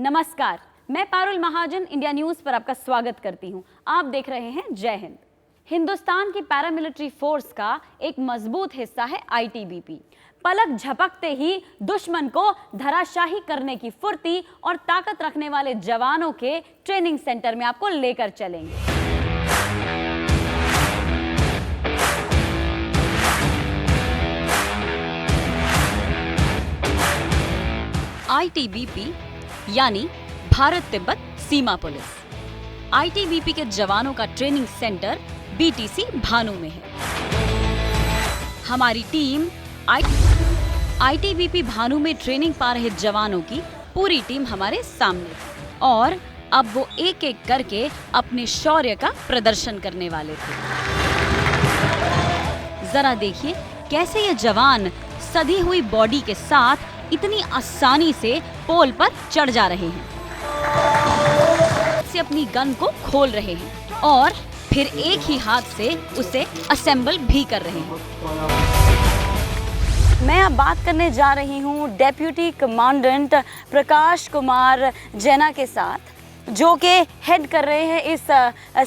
नमस्कार, मैं पारुल महाजन India news पर आपका स्वागत करती हूं। आप देख रहे हैं जय हिंद। हिंदुस्तान की पैरामिलिट्री फोर्स का एक मजबूत हिस्सा है आईटीबीपी। पलक झपकते ही दुश्मन को धराशाही करने की फुर्ती और ताकत रखने वाले जवानों के ट्रेनिंग सेंटर में आपको लेकर चलेंगे। आईटीबीपी यानी भारत तिब्बत सीमा पुलिस। आईटीबीपी के जवानों का ट्रेनिंग सेंटर बीटीसी भानु में है। हमारी टीम आईटीबीपी भानु में ट्रेनिंग पा रहे जवानों की पूरी टीम हमारे सामने है और अब वो एक एक करके अपने शौर्य का प्रदर्शन करने वाले थे। जरा देखिए कैसे ये जवान सधी हुई बॉडी के साथ इतनी आसानी से पोल पर चढ़ जा रहे हैं, से अपनी गन को खोल रहे हैं और फिर एक ही हाथ से उसे असेंबल भी कर रहे हैं। मैं अब बात करने जा रही हूँ डेप्यूटी कमांडेंट प्रकाश कुमार जैना के साथ, जो कि हेड कर रहे हैं इस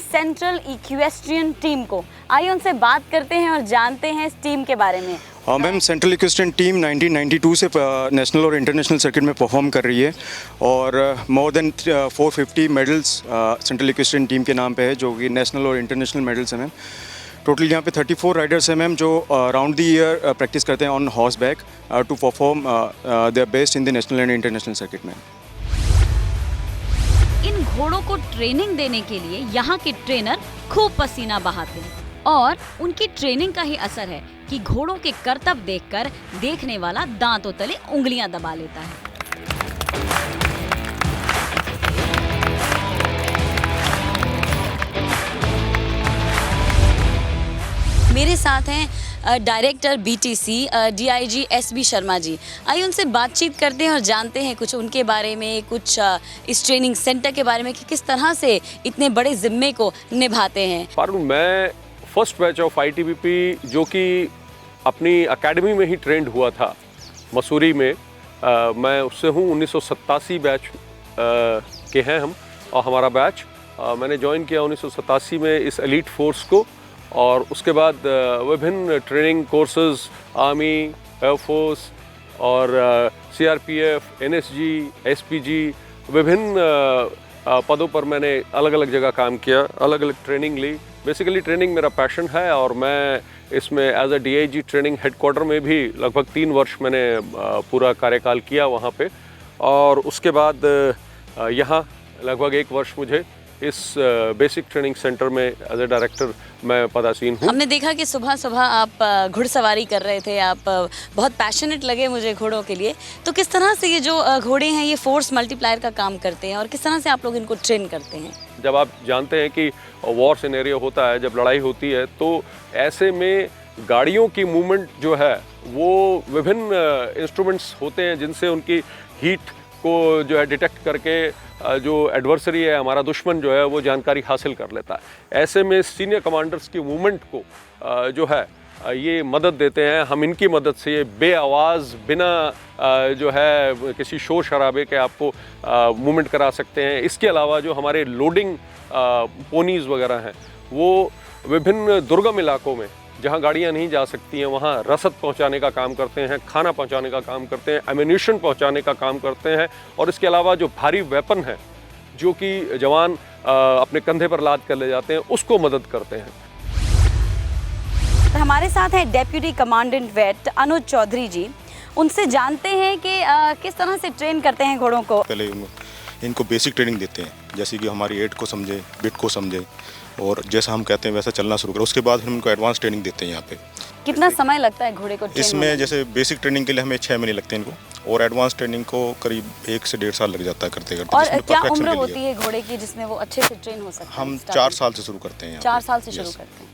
सेंट्रल इक्वेस्ट्रियन टीम को। आइए उनसे बात करते हैं और जानते हैं इस टीम के बारे में। मैम, सेंट्रल इक्वेस्ट्रियन टीम 1992 से नेशनल और इंटरनेशनल सर्किट में परफॉर्म कर रही है और more than 450 medals central equestrian team के नाम पे है, जो कि नेशनल और इंटरनेशनल मेडल्स हैं मैम। टोटल यहाँ पे 34 राइडर्स हैं मैम, जो राउंड द ईयर प्रैक्टिस करते हैं on horseback to perform their best in the national and international circuit में। इन घोड़ों को ट्रेनिंग देने के लिए यहाँ के ट्रेनर खूब पसीना बहाते हैं और उनकी ट्रेनिंग का ही असर है कि घोड़ों के करतब देखकर देखने वाला दांतों तले उंगलियां दबा लेता है। मेरे साथ हैं director BTC DIG SB Sharma ji. आइए उनसे बातचीत करते हैं और जानते हैं कुछ उनके बारे में, कुछ इस ट्रेनिंग सेंटर के बारे में कि किस तरह से इतने बड़े जिम्मे को निभाते हैं। पारुल, मैं फर्स्ट बैच ऑफ आईटीबीपी जो कि अपनी एकेडमी में ही ट्रेंड हुआ था मसूरी में, मैं उससे हूँ। 1987 बैच के हैं हम और हमारा बैच मैंने ज्वाइन किया 1987 में इस एलीट फोर्स को, और उसके बाद विभिन्न ट्रेनिंग कोर्सेज आर्मी, एयरफोर्स और सीआरपीएफ, एनएसजी, एसपीजी, विभिन्न पदों पर मैंने अलग अलग जगह काम किया, अलग अलग ट्रेनिंग ली। बेसिकली ट्रेनिंग मेरा पैशन है और मैं इसमें as a DIG training headquarter में भी लगभग 3 वर्ष मैंने पूरा कार्यकाल किया वहाँ पे, और उसके बाद यहाँ लगभग 1 वर्ष मुझे इस बेसिक ट्रेनिंग सेंटर में एज ए डायरेक्टर मैं पदासीन हूँ। हमने देखा कि सुबह सुबह आप घुड़सवारी कर रहे थे, आप बहुत पैशनेट लगे मुझे घोड़ों के लिए। तो किस तरह से ये जो घोड़े हैं ये फोर्स मल्टीप्लायर का काम करते हैं और किस तरह से आप लोग इनको ट्रेन करते हैं? जब आप जानते हैं कि वॉर सिनेरियो होता है, जब लड़ाई होती है, तो ऐसे में गाड़ियों की मूवमेंट जो है वो विभिन्न इंस्ट्रूमेंट्स होते हैं जिनसे उनकी हीट को जो है डिटेक्ट करके जो एडवर्सरी है, हमारा दुश्मन जो है, वो जानकारी हासिल कर लेता है। ऐसे में सीनियर कमांडर्स की मूवमेंट को जो है ये मदद देते हैं। हम इनकी मदद से ये बे-आवाज़, बिना जो है किसी शोर शराबे के आपको मूवमेंट करा सकते हैं। इसके अलावा जो हमारे लोडिंग पोनीज़ वगैरह हैं, वो विभिन्न दुर्गम इलाकों में जहाँ गाड़ियाँ नहीं जा सकती हैं वहाँ रसद पहुँचाने का काम करते हैं, खाना पहुँचाने का काम करते हैं, एम्यूनिशन पहुँचाने का काम करते हैं, और इसके अलावा जो भारी वेपन है जो कि जवान अपने कंधे पर लाद कर ले जाते हैं, उसको मदद करते हैं। हमारे साथ हैं डेप्यूटी कमांडेंट वेट अनुज चौधरी जी। उनसे जानते हैं कि किस तरह से ट्रेन करते हैं घोड़ों को। पहले इनको बेसिक ट्रेनिंग देते हैं, जैसे कि हमारी एड को समझे, बिट को समझे, और जैसा हम कहते हैं वैसा चलना शुरू करें। उसके बाद हम इनको एडवांस ट्रेनिंग देते हैं यहाँ पे। कितना समय लगता है घोड़े को ट्रेन इसमें? जैसे बेसिक ट्रेनिंग के लिए हमें 6 महीने लगते हैं इनको, और एडवांस ट्रेनिंग को करीब 1 से 1.5 साल लग जाता है करते करते। और क्या उम्र होती है घोड़े की जिसमें वो अच्छे से ट्रेन हो सकते हैं? हम 4 साल से शुरू करते हैं। 4 साल से शुरू करते हैं।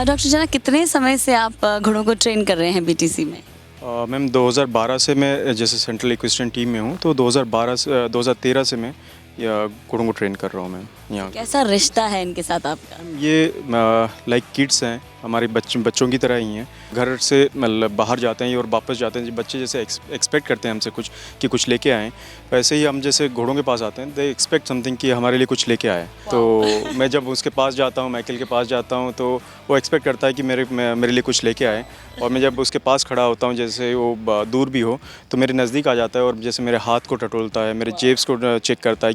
डॉक्टर जैना, कितने समय से आप घोड़ों को ट्रेन कर रहे हैं बीटीसी में? मैम, 2012 से मैं जैसे सेंट्रल इक्वेस्ट्रियन टीम में हूँ, तो 2013 से मैं घोड़ों को ट्रेन कर रहा हूँ मैम। यहाँ। कैसा रिश्ता है इनके साथ आपका? ये लाइक किड्स हैं, हमारे बच्चों की तरह ही हैं। घर से मतलब बाहर जाते हैं और वापस जाते हैं, बच्चे जैसे एक्सपेक्ट करते हैं हमसे कुछ कि कुछ लेके आएँ, वैसे ही हम जैसे घोड़ों के पास आते हैं, दे एक्सपेक्ट समथिंग कि हमारे लिए कुछ लेके आए। तो मैं जब उसके पास जाता हूँ, माइकल के पास जाता हूँ, तो वो एक्सपेक्ट करता है कि मेरे लिए कुछ लेके आए। और मैं जब उसके पास खड़ा होता हूँ, जैसे वो दूर भी हो तो मेरे नज़दीक आ जाता है और जैसे मेरे हाथ को टटोलता है, मेरे जेब्स को चेक करता है।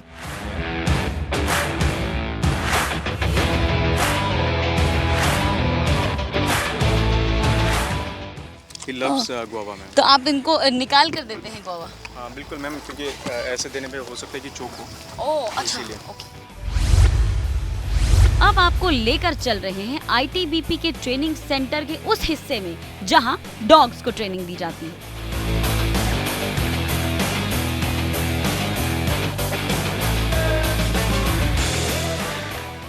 Loves Goa ma'am. तो आप इनको निकाल कर देते हैं गोवा? हाँ बिल्कुल मैम, क्योंकि ऐसे देने पे हो सकता है कि चोक हो। ओह अच्छा, इसीलिए। ओके। अब आपको लेकर चल रहे हैं आईटीबीपी के ट्रेनिंग सेंटर के उस हिस्से में जहां डॉग्स को ट्रेनिंग दी जाती है।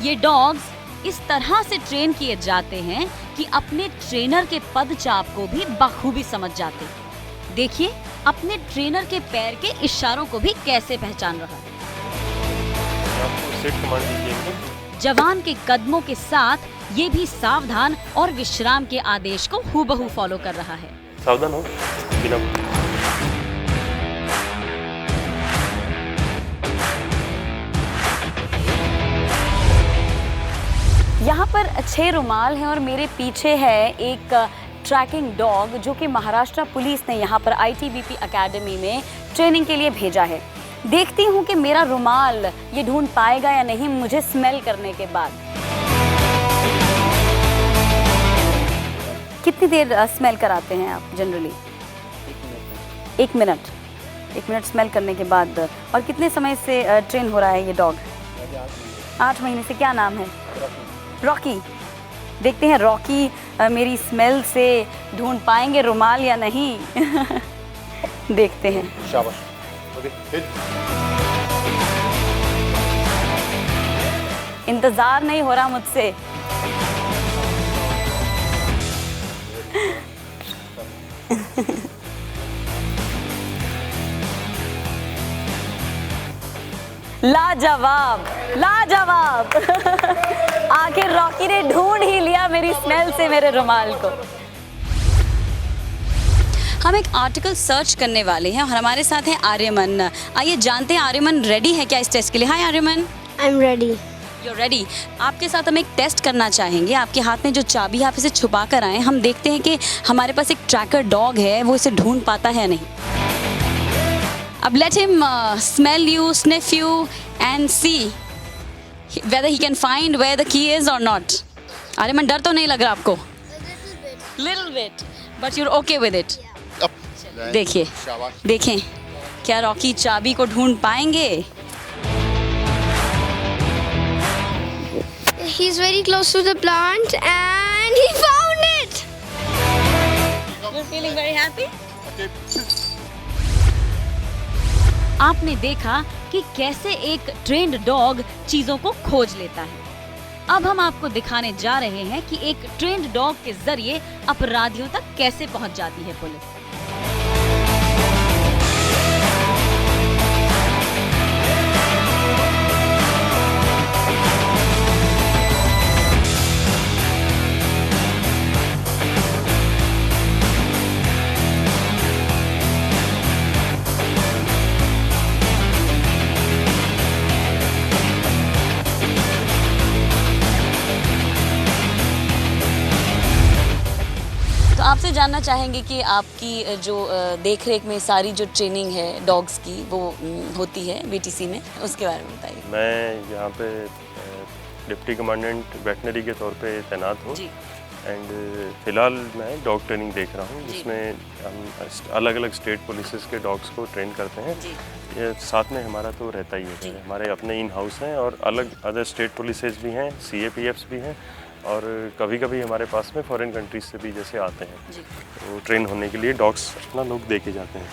ये डॉग्स इस तरह से ट्रेन किए जाते हैं कि अपने ट्रेनर के पदचाप को भी बखूबी समझ जाते हैं। देखिए अपने ट्रेनर के पैर के इशारों को भी कैसे पहचान रहा है। जवान के कदमों के साथ ये भी सावधान और विश्राम के आदेश को हूबहू फॉलो कर रहा है। सावधान हो बिना। यहाँ पर 6 रुमाल हैं और मेरे पीछे है एक ट्रैकिंग डॉग जो कि महाराष्ट्र पुलिस ने यहाँ पर आईटीबीपी एकेडमी में ट्रेनिंग के लिए भेजा है। देखती हूँ कि मेरा रुमाल ये ढूंढ पाएगा या नहीं मुझे स्मेल करने के बाद। कितनी देर स्मेल कराते हैं आप जनरली? 1 मिनट। 1 मिनट स्मेल करने के बाद। और कितने समय से ट्रेन हो रहा है ये डॉग? 8 महीने से। क्या नाम है? रॉकी। देखते हैं रॉकी मेरी स्मेल से ढूंढ पाएंगे रुमाल या नहीं। देखते हैं। शाबाश। ओके। इंतजार नहीं हो रहा मुझसे। लाजवाब, लाजवाब। आखिर रॉकी ने ढूंढ ही लिया मेरी स्मेल से मेरे रुमाल को। हम एक आर्टिकल सर्च करने वाले हैं और हमारे साथ है आर्यमन। आइए जानते हैं आर्यमन रेडी है क्या इस टेस्ट के लिए। Hi Aryaman. I am ready. You're ready। आपके साथ हम एक टेस्ट करना चाहेंगे। आपके हाथ में जो चाबी है आप इसे छुपा कर आए। हम देखते हैं कि हमारे पास एक ट्रैकर डॉग है, वो इसे ढूंढ पाता है या नहीं। अब let him smell you, sniff you and see whether he can find where the key is or not। Aryaman डर तो नहीं लग रहा आपको? Little bit, but you're okay with it। देखिए, देखें क्या रॉकी चाबी को ढूंढ पाएंगे? He's very close to the plant and he found it। You're feeling very happy? आपने देखा कि कैसे एक ट्रेन्ड डॉग चीजों को खोज लेता है। अब हम आपको दिखाने जा रहे हैं कि एक ट्रेन्ड डॉग के जरिए अपराधियों तक कैसे पहुंच जाती है पुलिस। तो आपसे जानना चाहेंगे कि आपकी जो देखरेख में सारी जो ट्रेनिंग है डॉग्स की वो होती है बीटीसी में, उसके बारे में बताइए। मैं यहाँ पे डिप्टी कमांडेंट वेटनरी के तौर पे तैनात हूँ एंड फ़िलहाल मैं डॉग ट्रेनिंग देख रहा हूँ जिसमें हम अलग अलग स्टेट पुलिसेस के डॉग्स को ट्रेन करते हैं। ये साथ में हमारा तो रहता ही है, हमारे अपने इन हाउस हैं और अलग अदर स्टेट पुलिसेस भी हैं, CAPFs भी हैं और कभी कभी हमारे पास में फॉरेन कंट्रीज से भी जैसे आते हैं तो ट्रेन होने के लिए डॉग्स अपना लोग दे के जाते हैं।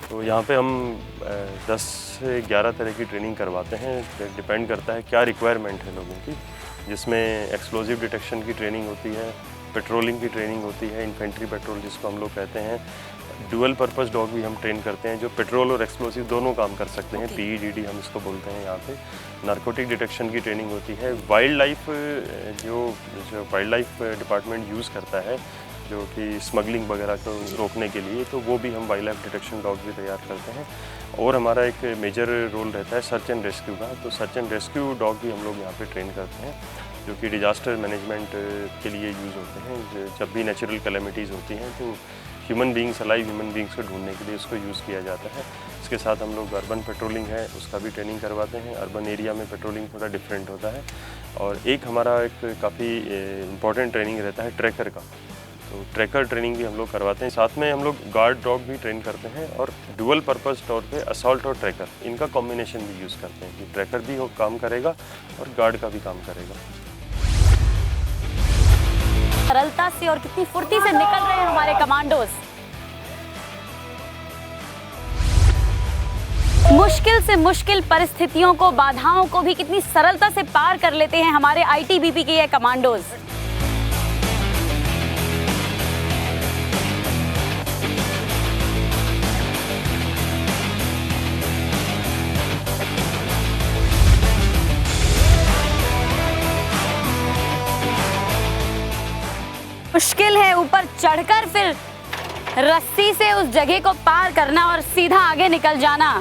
तो यहाँ पे हम 10 से 11 तरह की ट्रेनिंग करवाते हैं। डिपेंड करता है क्या रिक्वायरमेंट है लोगों की, जिसमें एक्सप्लोजिव डिटेक्शन की ट्रेनिंग होती है, पेट्रोलिंग की ट्रेनिंग होती है, इन्फेंट्री पेट्रोल जिसको हम लोग कहते हैं, डुअल पर्पस डॉग भी हम ट्रेन करते हैं जो पेट्रोल और एक्सप्लोसिव दोनों काम कर सकते हैं। PEDD हम इसको बोलते हैं यहाँ पे। नारकोटिक डिटेक्शन की ट्रेनिंग होती है। वाइल्ड लाइफ जो वाइल्ड लाइफ डिपार्टमेंट यूज़ करता है जो कि स्मगलिंग वगैरह को रोकने के लिए, तो वो भी हम वाइल्ड लाइफ डिटेक्शन डॉग भी तैयार करते हैं। और हमारा एक मेजर रोल रहता है सर्च एंड रेस्क्यू का, तो सर्च एंड रेस्क्यू डॉग भी हम लोग यहाँ पे ट्रेन करते हैं जो कि डिजास्टर मैनेजमेंट के लिए यूज़ होते हैं। जब भी नेचुरल कैलेमिटीज़ होती हैं तो human beings, alive human beings को ढूंढने के लिए उसको यूज़ किया जाता है। इसके साथ हम लोग अर्बन पेट्रोलिंग है उसका भी ट्रेनिंग करवाते हैं। अर्बन एरिया में पेट्रोलिंग थोड़ा डिफरेंट होता है। और एक हमारा एक काफ़ी इम्पॉर्टेंट ट्रेनिंग रहता है ट्रैकर का, तो ट्रैकर ट्रेनिंग भी हम लोग करवाते हैं। साथ में हम लोग गार्ड डॉग भी ट्रेन करते हैं और डुअल पर्पस तौर पे असॉल्ट और ट्रैकर इनका कॉम्बिनेशन भी यूज़ करते हैं कि ट्रैकर भी काम करेगा और गार्ड का भी काम करेगा। सरलता से और कितनी फुर्ती से निकल रहे हैं हमारे कमांडोज। मुश्किल से मुश्किल परिस्थितियों को, बाधाओं को भी कितनी सरलता से पार कर लेते हैं हमारे ITBP के ये कमांडोज। मुश्किल है ऊपर चढ़कर फिर रस्सी से उस जगह को पार करना और सीधा आगे निकल जाना।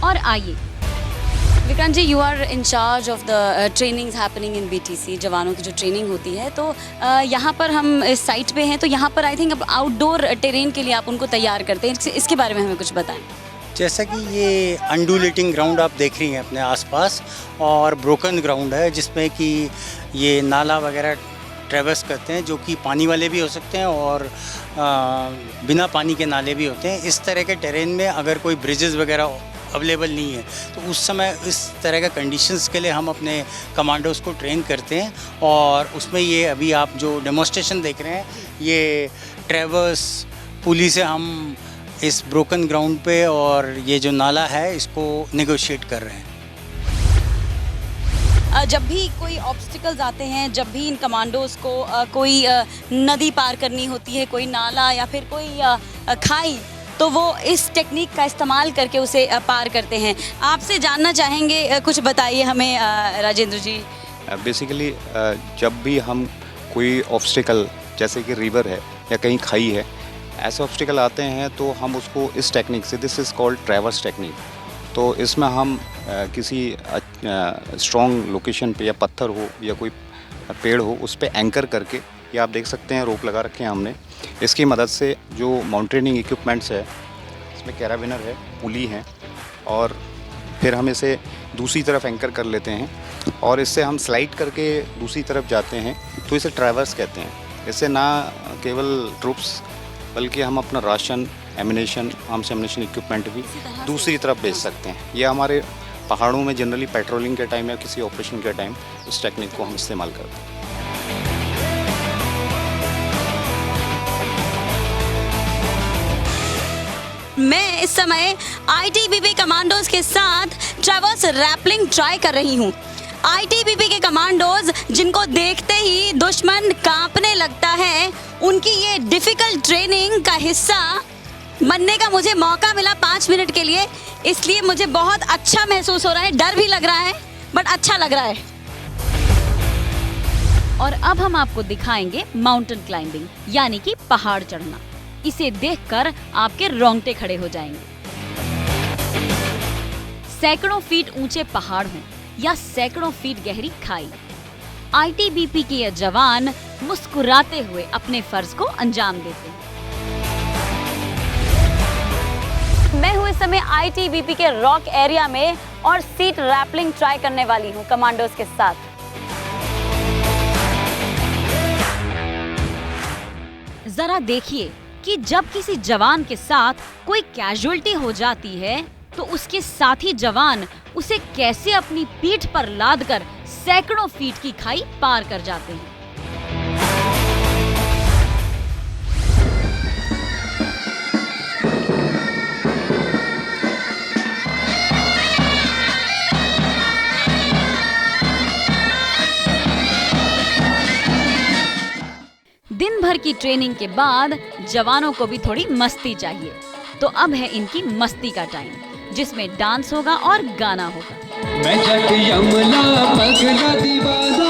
और आइए Vikrant ji, you are in charge of the trainings happening in BTC, जवानों की जो ट्रेनिंग होती है, तो यहाँ पर हम इस साइट पे हैं, तो यहाँ पर आई थिंक अब आउटडोर टेरेन के लिए आप उनको तैयार करते हैं, इसके बारे में हमें कुछ बताएं। जैसा कि ये अंडुलेटिंग ग्राउंड आप देख रही हैं अपने आसपास और ब्रोकन ग्राउंड है जिसमें कि ये नाला वगैरह ट्रेवर्स करते हैं जो कि पानी वाले भी हो सकते हैं और बिना पानी के नाले भी होते हैं। इस तरह के टेरेन में अगर कोई ब्रिजेस वगैरह अवेलेबल नहीं है तो उस समय इस तरह के कंडीशंस के लिए हम अपने कमांडोज को ट्रेन करते हैं। और उसमें ये अभी आप जो डेमोन्स्ट्रेशन देख रहे हैं ये ट्रेवर्स पुली से हम इस ब्रोकन ग्राउंड पे और ये जो नाला है इसको नेगोशिएट कर रहे हैं। जब भी कोई ऑब्स्टिकल्स आते हैं, जब भी इन कमांडोज को कोई नदी पार करनी होती है, कोई नाला या फिर कोई खाई, तो वो इस टेक्निक का इस्तेमाल करके उसे पार करते हैं। आपसे जानना चाहेंगे, कुछ बताइए हमें राजेंद्र जी। बेसिकली जब भी हम कोई ऑब्स्टिकल जैसे कि रिवर है या कहीं खाई है, ऐसे ऑब्स्टिकल आते हैं तो हम उसको इस टेक्निक से, this is called traverse technique, तो इसमें हम किसी स्ट्रॉन्ग लोकेशन पे या पत्थर हो या कोई पेड़ हो उस पे एंकर करके, ये आप देख सकते हैं रोप लगा रखे हैं हमने, इसकी मदद से जो माउंटेनिंग इक्विपमेंट्स है इसमें कैराबिनर है, पुली है, और फिर हम इसे दूसरी तरफ एंकर कर लेते हैं और इससे हम स्लाइड करके दूसरी तरफ जाते हैं, तो इसे ट्रैवर्स कहते हैं। इससे ना केवल ट्रूप्स बल्कि हम अपना ration, ammunition, arms ammunition equipment भी दूसरी तरफ भेज सकते हैं। ये हमारे पहाड़ों में जनरली पेट्रोलिंग के टाइम या किसी ऑपरेशन के टाइम इस टेक्निक को हम इस्तेमाल करते हैं। मैं इस समय ITBP कमांडोज के साथ ट्रैवर्स रैपलिंग ट्राई कर रही हूँ। ITBP के कमांडोज जिनको देखते ही दुश्मन कांपने लगता है, उनकी ये डिफिकल्ट ट्रेनिंग का हिस्सा बनने का मुझे मौका मिला 5 मिनट के लिए, इसलिए मुझे बहुत अच्छा महसूस हो रहा है। डर भी लग रहा है बट अच्छा लग रहा है। और अब हम आपको दिखाएंगे माउंटेन क्लाइंबिंग, यानी कि पहाड़ चढ़ना। इसे देखकर आपके रोंगटे खड़े हो जाएंगे। सैकड़ों फीट ऊंचे पहाड़ हों या सैकड़ों फीट गहरी खाई, ITBP के ये जवान मुस्कुराते हुए अपने फर्ज को अंजाम देते हैं। मैं हूँ इस समय ITBP के रॉक एरिया में और सीट रैपलिंग ट्राई करने वाली हूँ कमांडोज के साथ। जरा देखिए कि जब किसी जवान के साथ कोई कैजुअल्टी हो जाती है तो उसके साथी जवान उसे कैसे अपनी पीठ पर लादकर सैकड़ों फीट की खाई पार कर जाते हैं। भर की ट्रेनिंग के बाद जवानों को भी थोड़ी मस्ती चाहिए, तो अब है इनकी मस्ती का टाइम, जिसमें डांस होगा और गाना होगा। मैं जट यमला पगला दीवाना